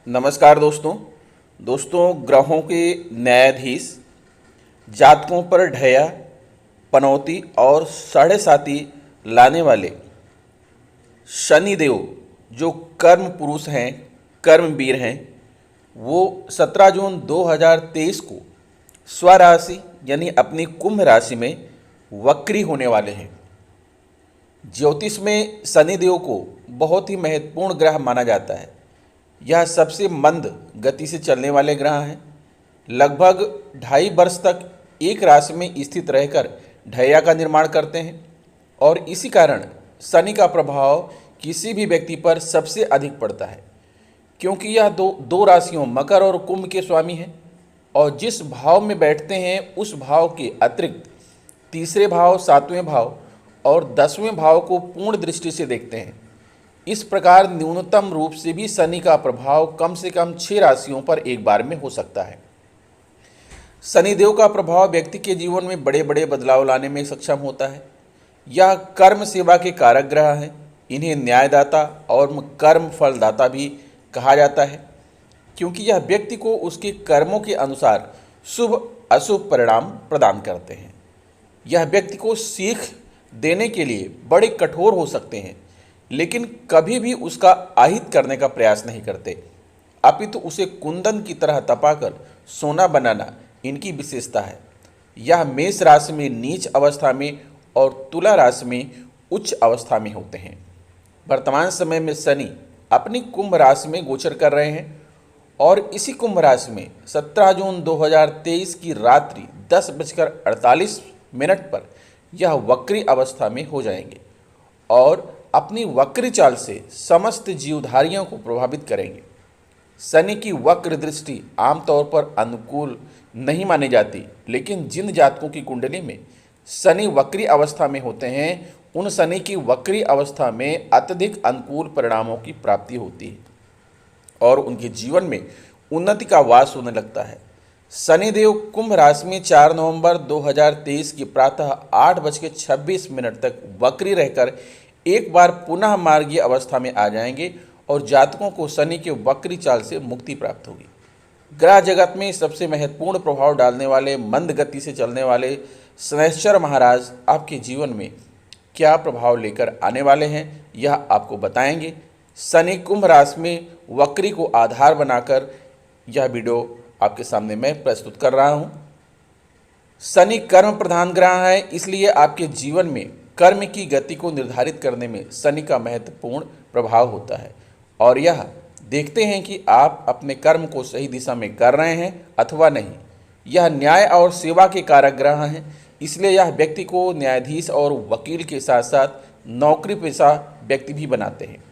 नमस्कार दोस्तों ग्रहों के न्यायाधीश जातकों पर ढया पनौती और साढ़े साती लाने वाले शनिदेव जो कर्म पुरुष हैं, कर्मवीर हैं, वो 17 जून 2023 को स्वराशि यानी अपनी कुंभ राशि में वक्री होने वाले हैं। ज्योतिष में शनिदेव को बहुत ही महत्वपूर्ण ग्रह माना जाता है। यह सबसे मंद गति से चलने वाले ग्रह हैं। लगभग 2.5 वर्ष तक एक राशि में स्थित रहकर ढैया का निर्माण करते हैं और इसी कारण शनि का प्रभाव किसी भी व्यक्ति पर सबसे अधिक पड़ता है, क्योंकि यह दो राशियों मकर और कुंभ के स्वामी हैं और जिस भाव में बैठते हैं उस भाव के अतिरिक्त तीसरे भाव, 7वें भाव और 10वें भाव को पूर्ण दृष्टि से देखते हैं। इस प्रकार न्यूनतम रूप से भी शनि का प्रभाव कम से कम 6 राशियों पर एक बार में हो सकता है। शनिदेव का प्रभाव व्यक्ति के जीवन में बड़े बड़े बदलाव लाने में सक्षम होता है। यह कर्म सेवा के कारक ग्रह हैं। इन्हें न्यायदाता और कर्म फलदाता भी कहा जाता है, क्योंकि यह व्यक्ति को उसके कर्मों के अनुसार शुभ अशुभ परिणाम प्रदान करते हैं। यह व्यक्ति को सीख देने के लिए बड़े कठोर हो सकते हैं, लेकिन कभी भी उसका आहित करने का प्रयास नहीं करते, अपितु उसे कुंदन की तरह तपाकर सोना बनाना इनकी विशेषता है। यह मेष राशि में नीच अवस्था में और तुला राशि में उच्च अवस्था में होते हैं। वर्तमान समय में शनि अपनी कुंभ राशि में गोचर कर रहे हैं और इसी कुंभ राशि में 17 जून 2023 की रात्रि 10:48 पर यह वक्री अवस्था में हो जाएंगे और अपनी वक्री चाल से समस्त जीवधारियों को प्रभावित करेंगे। शनि की वक्र दृष्टि आमतौर पर अनुकूल नहीं मानी जाती, लेकिन जिन जातकों की कुंडली में शनि वक्री अवस्था में होते हैं, उन शनि की वक्री अवस्था में अत्यधिक अनुकूल परिणामों की प्राप्ति होती है और उनके जीवन में उन्नति का वास होने लगता है। शनिदेव कुंभ राशि में 4 नवंबर 2023 की प्रातः 8:26 तक वक्री रहकर एक बार पुनः मार्गीय अवस्था में आ जाएंगे और जातकों को शनि के वक्री चाल से मुक्ति प्राप्त होगी। ग्रह जगत में सबसे महत्वपूर्ण प्रभाव डालने वाले मंद गति से चलने वाले शनैश्चर महाराज आपके जीवन में क्या प्रभाव लेकर आने वाले हैं, यह आपको बताएंगे। शनि कुंभ राशि में वक्री को आधार बनाकर यह वीडियो आपके सामने मैं प्रस्तुत कर रहा हूं। शनि कर्म प्रधान ग्रह है, इसलिए आपके जीवन में कर्म की गति को निर्धारित करने में शनि का महत्वपूर्ण प्रभाव होता है और यह देखते हैं कि आप अपने कर्म को सही दिशा में कर रहे हैं अथवा नहीं। यह न्याय और सेवा के कारक ग्रह हैं, इसलिए यह व्यक्ति को न्यायाधीश और वकील के साथ साथ नौकरी पेशा व्यक्ति भी बनाते हैं।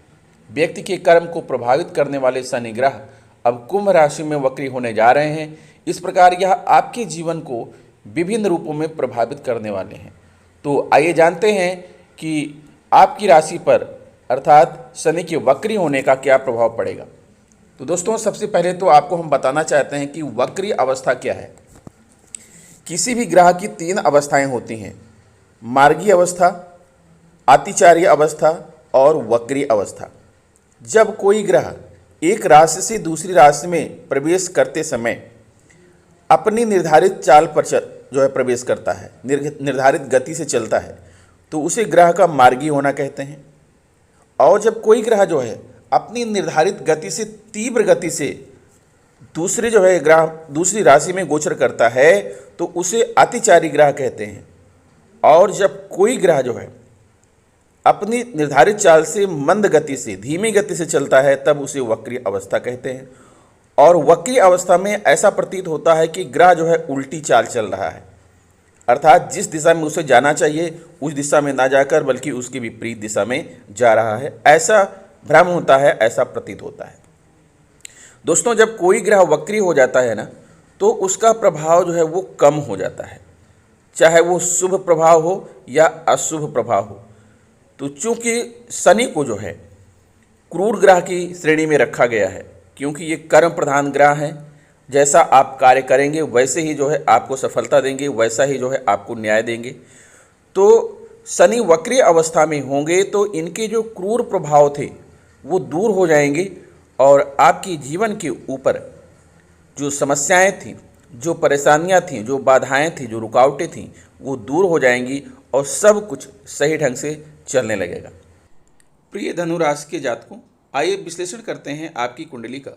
व्यक्ति के कर्म को प्रभावित करने वाले शनि ग्रह अब कुंभ राशि में वक्री होने जा रहे हैं। इस प्रकार यह आपके जीवन को विभिन्न रूपों में प्रभावित करने वाले हैं। तो आइए जानते हैं कि आपकी राशि पर अर्थात शनि के वक्री होने का क्या प्रभाव पड़ेगा। तो दोस्तों, सबसे पहले तो आपको हम बताना चाहते हैं कि वक्री अवस्था क्या है। किसी भी ग्रह की 3 अवस्थाएं होती हैं: मार्गीय अवस्था, अतिचार्य अवस्था और वक्री अवस्था। जब कोई ग्रह एक राशि से दूसरी राशि में प्रवेश करते समय अपनी निर्धारित चाल पर प्रवेश करता है, निर्धारित गति से चलता है, तो उसे ग्रह का मार्गीय होना कहते हैं। और जब कोई ग्रह अपनी निर्धारित गति से तीव्र गति से दूसरी राशि में गोचर करता है, तो उसे अतिचारी ग्रह कहते हैं। और जब कोई ग्रह अपनी निर्धारित चाल से मंद गति से, धीमी गति से चलता है, तब उसे वक्री अवस्था कहते हैं। और वक्री अवस्था में ऐसा प्रतीत होता है कि ग्रह उल्टी चाल चल रहा है, अर्थात जिस दिशा में उसे जाना चाहिए उस दिशा में ना जाकर बल्कि उसके विपरीत दिशा में जा रहा है, ऐसा भ्रम होता है, ऐसा प्रतीत होता है। दोस्तों, जब कोई ग्रह वक्री हो जाता है ना, तो उसका प्रभाव वो कम हो जाता है, चाहे वो शुभ प्रभाव हो या अशुभ प्रभाव हो। तो चूंकि शनि को क्रूर ग्रह की श्रेणी में रखा गया है, क्योंकि ये कर्म प्रधान ग्रह हैं। जैसा आप कार्य करेंगे वैसे ही आपको सफलता देंगे, वैसा ही आपको न्याय देंगे। तो शनि वक्री अवस्था में होंगे तो इनके जो क्रूर प्रभाव थे वो दूर हो जाएंगे और आपकी जीवन के ऊपर जो समस्याएं थीं, जो परेशानियां थीं, जो बाधाएं थीं, जो रुकावटें थीं, वो दूर हो जाएंगी और सब कुछ सही ढंग से चलने लगेगा। प्रिय धनु राशि के जातकों, आइए विश्लेषण करते हैं आपकी कुंडली का।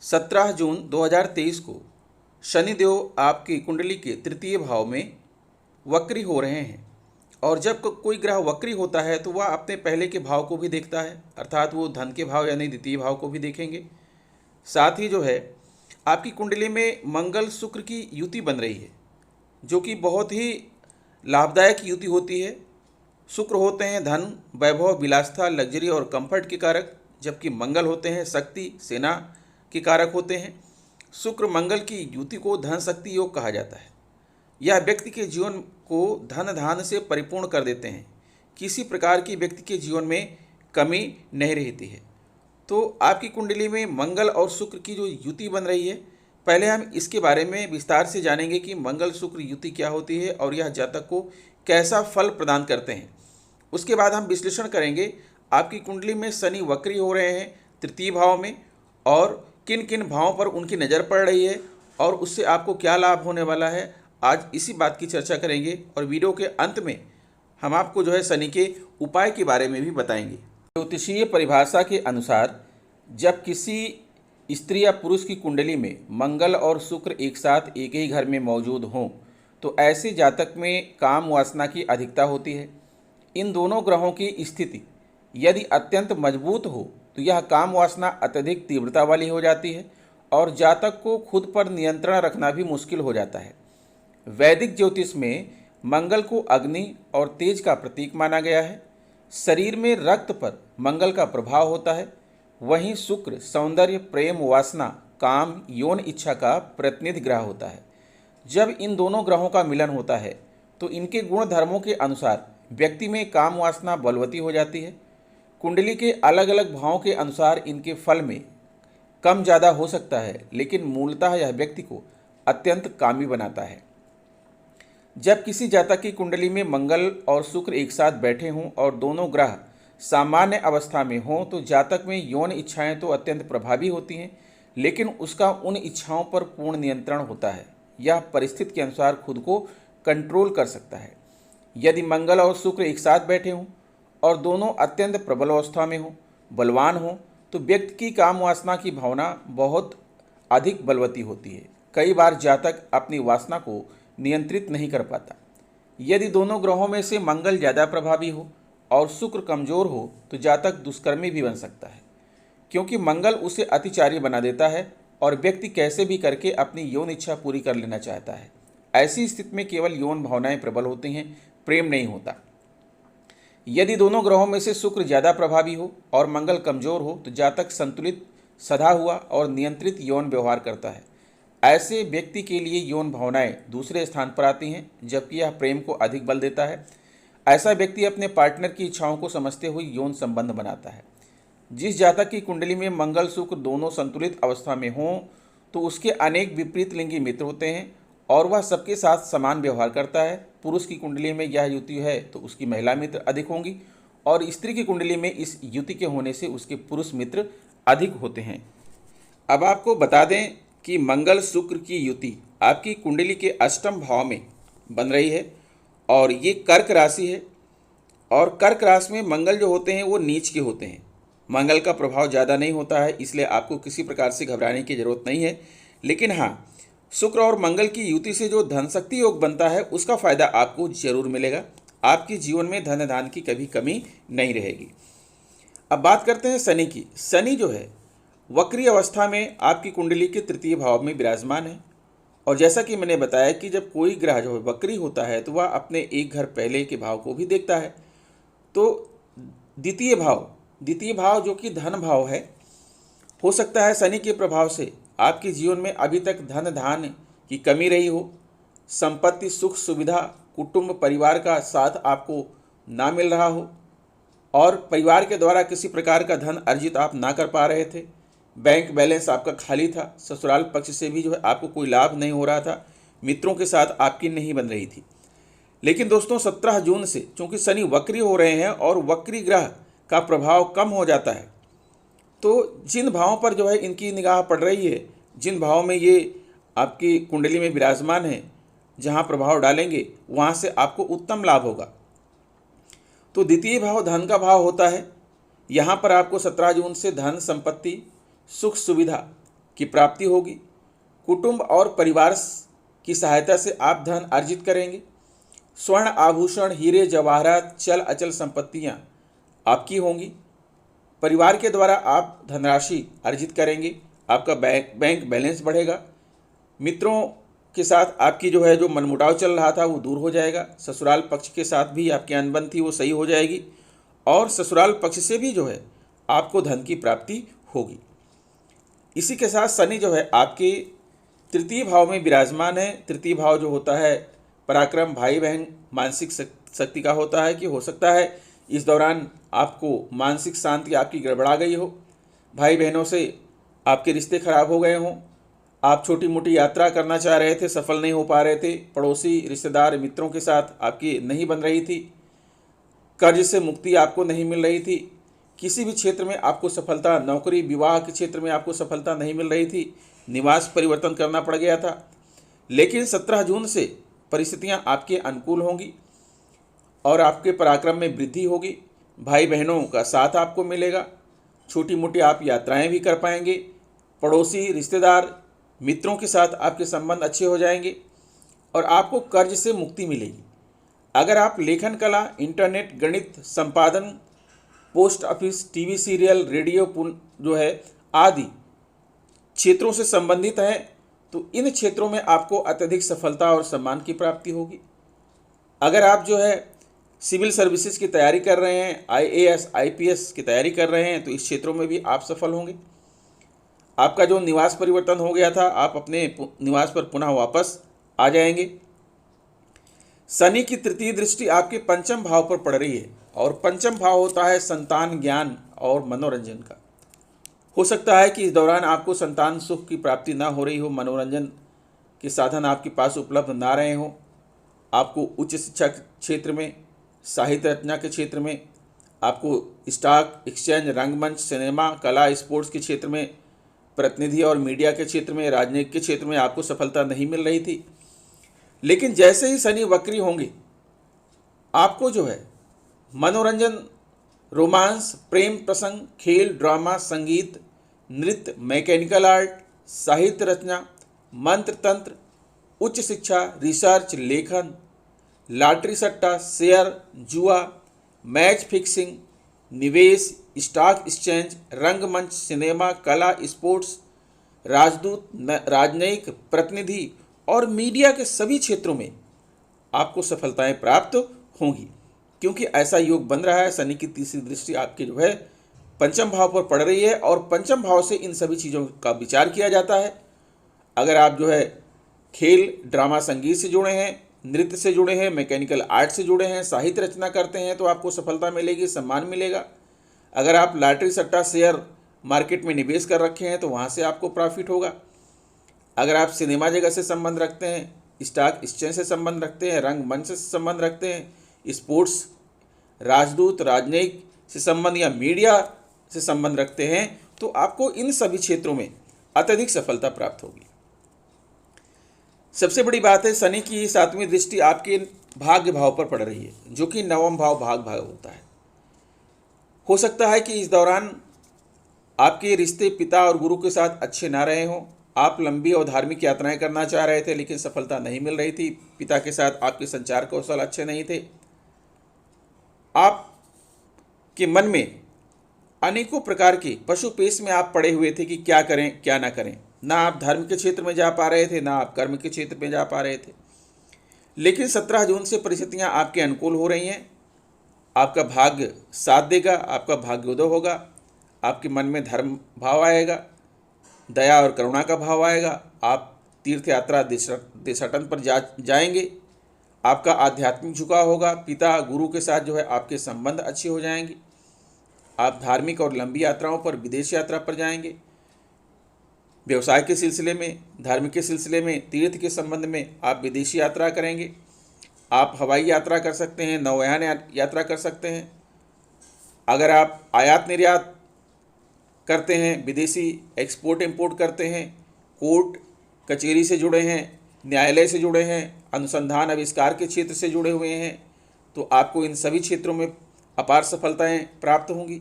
17 जून 2023 को शनिदेव आपकी कुंडली के तृतीय भाव में वक्री हो रहे हैं, और जब कोई ग्रह वक्री होता है तो वह अपने पहले के भाव को भी देखता है, अर्थात वो धन के भाव यानी द्वितीय भाव को भी देखेंगे। साथ ही जो है आपकी कुंडली में मंगल शुक्र की युति बन रही है, जो कि बहुत ही लाभदायक युति होती है। शुक्र होते हैं धन, वैभव, विलासता, लग्जरी और कंफर्ट के कारक, जबकि मंगल होते हैं शक्ति, सेना के कारक होते हैं। शुक्र मंगल की युति को धन शक्ति योग कहा जाता है। यह व्यक्ति के जीवन को धन धान्य से परिपूर्ण कर देते हैं। किसी प्रकार की व्यक्ति के जीवन में कमी नहीं रहती है। तो आपकी कुंडली में मंगल और शुक्र की जो युति बन रही है, पहले हम इसके बारे में विस्तार से जानेंगे कि मंगल शुक्र युति क्या होती है और यह जातक को कैसा फल प्रदान करते हैं। उसके बाद हम विश्लेषण करेंगे आपकी कुंडली में शनि वक्री हो रहे हैं तृतीय भाव में, और किन किन भावों पर उनकी नज़र पड़ रही है और उससे आपको क्या लाभ होने वाला है। आज इसी बात की चर्चा करेंगे और वीडियो के अंत में हम आपको जो है शनि के उपाय के बारे में भी बताएंगे। ज्योतिषीय परिभाषा के अनुसार जब किसी स्त्री या पुरुष की कुंडली में मंगल और शुक्र एक साथ एक ही घर में मौजूद हों तो ऐसे जातक में काम वासना की अधिकता होती है। इन दोनों ग्रहों की स्थिति यदि अत्यंत मजबूत हो तो यह काम वासना अत्यधिक तीव्रता वाली हो जाती है और जातक को खुद पर नियंत्रण रखना भी मुश्किल हो जाता है। वैदिक ज्योतिष में मंगल को अग्नि और तेज का प्रतीक माना गया है। शरीर में रक्त पर मंगल का प्रभाव होता है। वहीं शुक्र सौंदर्य, प्रेम, वासना, काम, यौन इच्छा का प्रतिनिधि ग्रह होता है। जब इन दोनों ग्रहों का मिलन होता है तो इनके गुण धर्मों के अनुसार व्यक्ति में काम वासना बलवती हो जाती है। कुंडली के अलग अलग भावों के अनुसार इनके फल में कम ज़्यादा हो सकता है, लेकिन मूलतः यह व्यक्ति को अत्यंत कामी बनाता है। जब किसी जातक की कुंडली में मंगल और शुक्र एक साथ बैठे हों और दोनों ग्रह सामान्य अवस्था में हों तो जातक में यौन इच्छाएं तो अत्यंत प्रभावी होती हैं, लेकिन उसका उन इच्छाओं पर पूर्ण नियंत्रण होता है। यह परिस्थिति के अनुसार खुद को कंट्रोल कर सकता है। यदि मंगल और शुक्र एक साथ बैठे हों और दोनों अत्यंत प्रबल अवस्था में हों, बलवान हों, तो व्यक्ति की काम वासना की भावना बहुत अधिक बलवती होती है। कई बार जातक अपनी वासना को नियंत्रित नहीं कर पाता। यदि दोनों ग्रहों में से मंगल ज़्यादा प्रभावी हो और शुक्र कमज़ोर हो तो जातक दुष्कर्मी भी बन सकता है, क्योंकि मंगल उसे अतिचारी बना देता है और व्यक्ति कैसे भी करके अपनी यौन इच्छा पूरी कर लेना चाहता है। ऐसी स्थिति में केवल यौन भावनाएं प्रबल होती हैं, प्रेम नहीं होता। यदि दोनों ग्रहों में से शुक्र ज़्यादा प्रभावी हो और मंगल कमज़ोर हो तो जातक संतुलित, सधा हुआ और नियंत्रित यौन व्यवहार करता है। ऐसे व्यक्ति के लिए यौन भावनाएं दूसरे स्थान पर आती हैं, जबकि यह प्रेम को अधिक बल देता है। ऐसा व्यक्ति अपने पार्टनर की इच्छाओं को समझते हुए यौन संबंध बनाता है। जिस जातक की कुंडली में मंगल शुक्र दोनों संतुलित अवस्था में हों तो उसके अनेक विपरीत लिंगी मित्र होते हैं और वह सबके साथ समान व्यवहार करता है। पुरुष की कुंडली में यह युति है तो उसकी महिला मित्र अधिक होंगी, और स्त्री की कुंडली में इस युति के होने से उसके पुरुष मित्र अधिक होते हैं। अब आपको बता दें कि मंगल शुक्र की युति आपकी कुंडली के अष्टम भाव में बन रही है और ये कर्क राशि है, और कर्क राशि में मंगल जो होते हैं वो नीच के होते हैं। मंगल का प्रभाव ज़्यादा नहीं होता है, इसलिए आपको किसी प्रकार से घबराने की ज़रूरत नहीं है। लेकिन हाँ, शुक्र और मंगल की युति से जो धन शक्ति योग बनता है उसका फ़ायदा आपको जरूर मिलेगा। आपके जीवन में धन धान की कभी कमी नहीं रहेगी। अब बात करते हैं शनि की। शनि जो है वक्री अवस्था में आपकी कुंडली के तृतीय भाव में विराजमान है, और जैसा कि मैंने बताया कि जब कोई ग्रह जो है वक्री होता है तो वह अपने एक घर पहले के भाव को भी देखता है। तो द्वितीय भाव जो कि धन भाव है, हो सकता है शनि के प्रभाव से आपके जीवन में अभी तक धन धान्य की कमी रही हो, संपत्ति, सुख, सुविधा, कुटुंब, परिवार का साथ आपको ना मिल रहा हो, और परिवार के द्वारा किसी प्रकार का धन अर्जित आप ना कर पा रहे थे, बैंक बैलेंस आपका खाली था, ससुराल पक्ष से भी जो है आपको कोई लाभ नहीं हो रहा था, मित्रों के साथ आपकी नहीं बन रही थी। लेकिन दोस्तों 17 जून से चूँकि शनि वक्री हो रहे हैं और वक्री ग्रह का प्रभाव कम हो जाता है, तो जिन भावों पर जो है इनकी निगाह पड़ रही है, जिन भावों में ये आपकी कुंडली में विराजमान है, जहाँ प्रभाव डालेंगे वहाँ से आपको उत्तम लाभ होगा। तो द्वितीय भाव धन का भाव होता है। यहाँ पर आपको 17 जून से धन संपत्ति सुख सुविधा की प्राप्ति होगी। कुटुंब और परिवार की सहायता से आप धन अर्जित करेंगे। स्वर्ण आभूषण हीरे जवाहरात चल अचल संपत्तियाँ आपकी होंगी। परिवार के द्वारा आप धनराशि अर्जित करेंगे। आपका बैंक बैलेंस बढ़ेगा। मित्रों के साथ आपकी जो है जो मनमुटाव चल रहा था वो दूर हो जाएगा। ससुराल पक्ष के साथ भी आपकी अनबन थी वो सही हो जाएगी और ससुराल पक्ष से भी जो है आपको धन की प्राप्ति होगी। इसी के साथ शनि जो है आपके तृतीय भाव में विराजमान है। तृतीय भाव जो होता है पराक्रम भाई बहन मानसिक शक्ति का होता है कि हो सकता है इस दौरान आपको मानसिक शांति आपकी गड़बड़ा गई हो, भाई बहनों से आपके रिश्ते खराब हो गए हों, आप छोटी मोटी यात्रा करना चाह रहे थे सफल नहीं हो पा रहे थे, पड़ोसी रिश्तेदार मित्रों के साथ आपकी नहीं बन रही थी, कर्ज से मुक्ति आपको नहीं मिल रही थी, किसी भी क्षेत्र में आपको सफलता, नौकरी विवाह के क्षेत्र में आपको सफलता नहीं मिल रही थी, निवास परिवर्तन करना पड़ गया था। लेकिन 17 जून से परिस्थितियां आपके अनुकूल होंगी और आपके पराक्रम में वृद्धि होगी। भाई बहनों का साथ आपको मिलेगा। छोटी मोटी आप यात्राएं भी कर पाएंगे। पड़ोसी रिश्तेदार मित्रों के साथ आपके संबंध अच्छे हो जाएंगे और आपको कर्ज से मुक्ति मिलेगी। अगर आप लेखन कला, इंटरनेट, गणित, संपादन, post office, TV serial, radio जो है आदि क्षेत्रों से संबंधित हैं तो इन क्षेत्रों में आपको अत्यधिक सफलता और सम्मान की प्राप्ति होगी। अगर आप जो है सिविल सर्विसेज की तैयारी कर रहे हैं, IAS, IPS की तैयारी कर रहे हैं तो इस क्षेत्रों में भी आप सफल होंगे। आपका जो निवास परिवर्तन हो गया था आप अपने निवास पर पुनः वापस आ जाएंगे। शनि की तृतीय दृष्टि आपके पंचम भाव पर पड़ रही है और पंचम भाव होता है संतान, ज्ञान और मनोरंजन का। हो सकता है कि इस दौरान आपको संतान सुख की प्राप्ति ना हो रही हो, मनोरंजन के साधन आपके पास उपलब्ध ना रहे हों। आपको उच्च शिक्षा के क्षेत्र में, साहित्य रचना के क्षेत्र में, आपको स्टॉक एक्सचेंज, रंगमंच, सिनेमा, कला, स्पोर्ट्स के क्षेत्र में, प्रतिनिधि और मीडिया के क्षेत्र में, राजनीति के क्षेत्र में आपको सफलता नहीं मिल रही थी। लेकिन जैसे ही शनि वक्री होंगे आपको जो है मनोरंजन, रोमांस, प्रेम प्रसंग, खेल, ड्रामा, संगीत, नृत्य, मैकेनिकल आर्ट, साहित्य रचना, मंत्र तंत्र, उच्च शिक्षा, रिसर्च, लेखन, लॉटरी सट्टा, शेयर, जुआ, मैच फिक्सिंग, निवेश, स्टॉक एक्सचेंज, रंगमंच, सिनेमा, कला, स्पोर्ट्स, राजदूत, राजनयिक, प्रतिनिधि और मीडिया के सभी क्षेत्रों में आपको सफलताएं प्राप्त होंगी क्योंकि ऐसा योग बन रहा है। शनि की तीसरी दृष्टि आपके जो है पंचम भाव पर पड़ रही है और पंचम भाव से इन सभी चीज़ों का विचार किया जाता है। अगर आप जो है खेल, ड्रामा, संगीत से जुड़े हैं, नृत्य से जुड़े हैं, मैकेनिकल आर्ट से जुड़े हैं, साहित्य रचना करते हैं तो आपको सफलता मिलेगी, सम्मान मिलेगा। अगर आप लॉटरी सट्टा शेयर मार्केट में निवेश कर रखे हैं तो वहाँ से आपको प्रॉफिट होगा। अगर आप सिनेमा जगत से संबंध रखते हैं, स्टॉक एक्सचेंज से संबंध रखते हैं, रंगमंच से संबंध रखते हैं, स्पोर्ट्स, राजदूत, राजनयिक से संबंध या मीडिया से संबंध रखते हैं तो आपको इन सभी क्षेत्रों में अत्यधिक सफलता प्राप्त होगी। सबसे बड़ी बात है शनि की 7वीं दृष्टि आपके भाग्य भाव पर पड़ रही है जो कि 9वां भाव भाग होता है। हो सकता है कि इस दौरान आपके रिश्ते पिता और गुरु के साथ अच्छे ना रहे हों। आप लंबी और धार्मिक यात्राएं करना चाह रहे थे लेकिन सफलता नहीं मिल रही थी। पिता के साथ आपके संचार कौशल अच्छे नहीं थे। आपके मन में अनेकों प्रकार के पशुपेश में आप पड़े हुए थे कि क्या करें क्या ना करें। ना आप धर्म के क्षेत्र में जा पा रहे थे, ना आप कर्म के क्षेत्र में जा पा रहे थे। लेकिन 17 जून से परिस्थितियां आपके अनुकूल हो रही हैं। आपका भाग्य साथ देगा, आपका भाग्योदय होगा, आपके मन में धर्म भाव आएगा, दया और करुणा का भाव आएगा। आप तीर्थ यात्रा देशाटन पर जाएंगे। आपका आध्यात्मिक झुकाव होगा। पिता गुरु के साथ जो है आपके संबंध अच्छे हो जाएंगे। आप धार्मिक और लंबी यात्राओं पर, विदेश यात्रा पर जाएंगे। व्यवसाय के सिलसिले में, धार्मिक के सिलसिले में, तीर्थ के संबंध में आप विदेशी यात्रा करेंगे। आप हवाई यात्रा कर सकते हैं, नौयान यात्रा कर सकते हैं। अगर आप आयात निर्यात करते हैं, विदेशी एक्सपोर्ट इंपोर्ट करते हैं, कोर्ट कचहरी से जुड़े हैं, न्यायालय से जुड़े हैं, अनुसंधान आविष्कार के क्षेत्र से जुड़े हुए हैं, तो आपको इन सभी क्षेत्रों में अपार सफलताएं प्राप्त होंगी।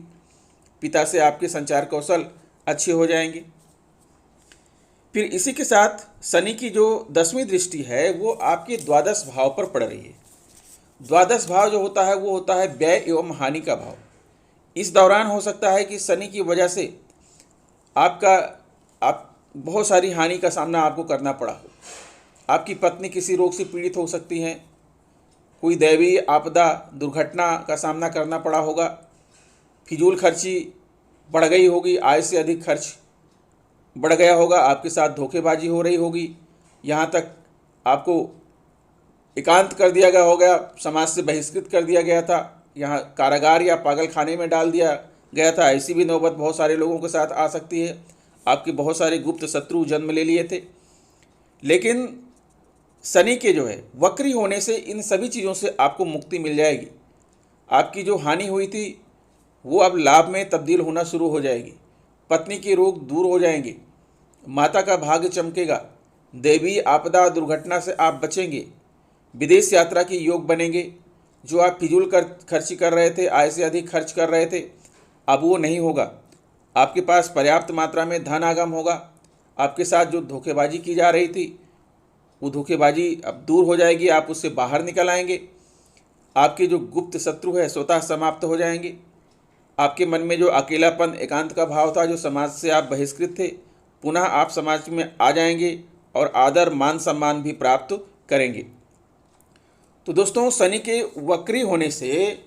पिता से आपके संचार कौशल अच्छे हो जाएंगे। फिर इसी के साथ शनि की जो 10वीं दृष्टि है वो आपके द्वादश भाव पर पड़ रही है। द्वादश भाव जो होता है वो होता है व्यय एवं हानि का भाव। इस दौरान हो सकता है कि शनि की वजह से आप बहुत सारी हानि का सामना आपको करना पड़ा हो। आपकी पत्नी किसी रोग से पीड़ित हो सकती हैं, कोई दैवीय आपदा दुर्घटना का सामना करना पड़ा होगा, फिजूल खर्ची बढ़ गई होगी, आय से अधिक खर्च बढ़ गया होगा, आपके साथ धोखेबाजी हो रही होगी, यहाँ तक आपको एकांत कर दिया गया होगा, समाज से बहिष्कृत कर दिया गया था, यहाँ कारागार या पागल खाने में डाल दिया गया था। ऐसी भी नौबत बहुत सारे लोगों के साथ आ सकती है। आपके बहुत सारे गुप्त शत्रु जन्म ले लिए थे। लेकिन शनि के जो है वक्री होने से इन सभी चीज़ों से आपको मुक्ति मिल जाएगी। आपकी जो हानि हुई थी वो अब लाभ में तब्दील होना शुरू हो जाएगी। पत्नी के रोग दूर हो जाएंगे, माता का भाग्य चमकेगा, दैवीय आपदा दुर्घटना से आप बचेंगे, विदेश यात्रा के योग बनेंगे। जो आप फिजूल खर्ची कर रहे थे, आय से अधिक खर्च कर रहे थे, अब वो नहीं होगा। आपके पास पर्याप्त मात्रा में धन आगम होगा। आपके साथ जो धोखेबाजी की जा रही थी वो धोखेबाजी अब दूर हो जाएगी, आप उससे बाहर निकल आएंगे। आपके जो गुप्त शत्रु है स्वतः समाप्त हो जाएंगे। आपके मन में जो अकेलापन एकांत का भाव था, जो समाज से आप बहिष्कृत थे, पुनः आप समाज में आ जाएंगे और आदर मान सम्मान भी प्राप्त करेंगे। तो दोस्तों, शनि के वक्री होने से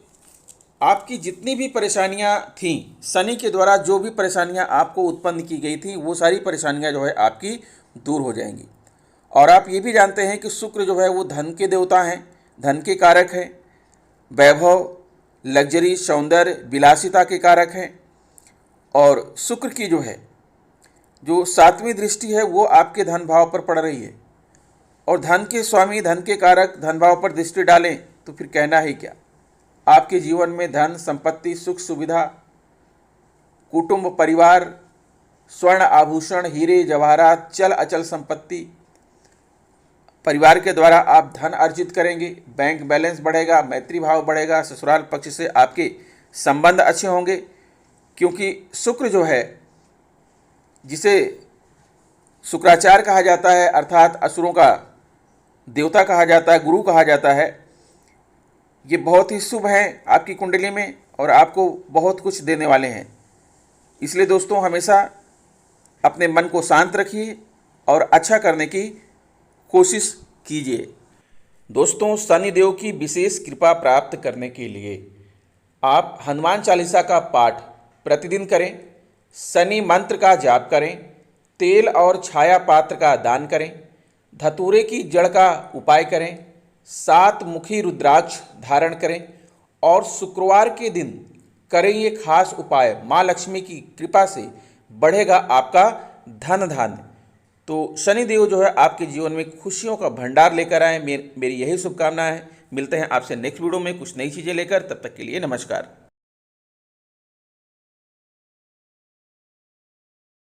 आपकी जितनी भी परेशानियां थीं, शनि के द्वारा जो भी परेशानियां आपको उत्पन्न की गई थी, वो सारी परेशानियां जो है आपकी दूर हो जाएंगी। और आप ये भी जानते हैं कि शुक्र जो है वो धन के देवता हैं, धन के कारक हैं, वैभव, लग्जरी, सौंदर्य, विलासिता के कारक हैं। और शुक्र की जो 7वीं दृष्टि है वो आपके धन भाव पर पड़ रही है। और धन के स्वामी, धन के कारक धन भाव पर दृष्टि डालें तो फिर कहना ही क्या। आपके जीवन में धन, संपत्ति, सुख सुविधा, कुटुंब, परिवार, स्वर्ण आभूषण, हीरे जवाहरात, चल अचल संपत्ति, परिवार के द्वारा आप धन अर्जित करेंगे, बैंक बैलेंस बढ़ेगा, मैत्री भाव बढ़ेगा, ससुराल पक्ष से आपके संबंध अच्छे होंगे। क्योंकि शुक्र जो है, जिसे शुक्राचार्य कहा जाता है, अर्थात असुरों का देवता कहा जाता है, गुरु कहा जाता है, ये बहुत ही शुभ हैं आपकी कुंडली में और आपको बहुत कुछ देने वाले हैं। इसलिए दोस्तों, हमेशा अपने मन को शांत रखिए और अच्छा करने की कोशिश कीजिए। दोस्तों, शनिदेव की विशेष कृपा प्राप्त करने के लिए आप हनुमान चालीसा का पाठ प्रतिदिन करें, शनि मंत्र का जाप करें, तेल और छाया पात्र का दान करें, धतूरे की जड़ का उपाय करें, 7 मुखी रुद्राक्ष धारण करें और शुक्रवार के दिन करें ये खास उपाय। माँ लक्ष्मी की कृपा से बढ़ेगा आपका धन धान्य। तो शनिदेव जो है आपके जीवन में खुशियों का भंडार लेकर आए, मेरी यही शुभकामना है। मिलते हैं आपसे नेक्स्ट वीडियो में कुछ नई चीज़ें लेकर। तब तक के लिए नमस्कार।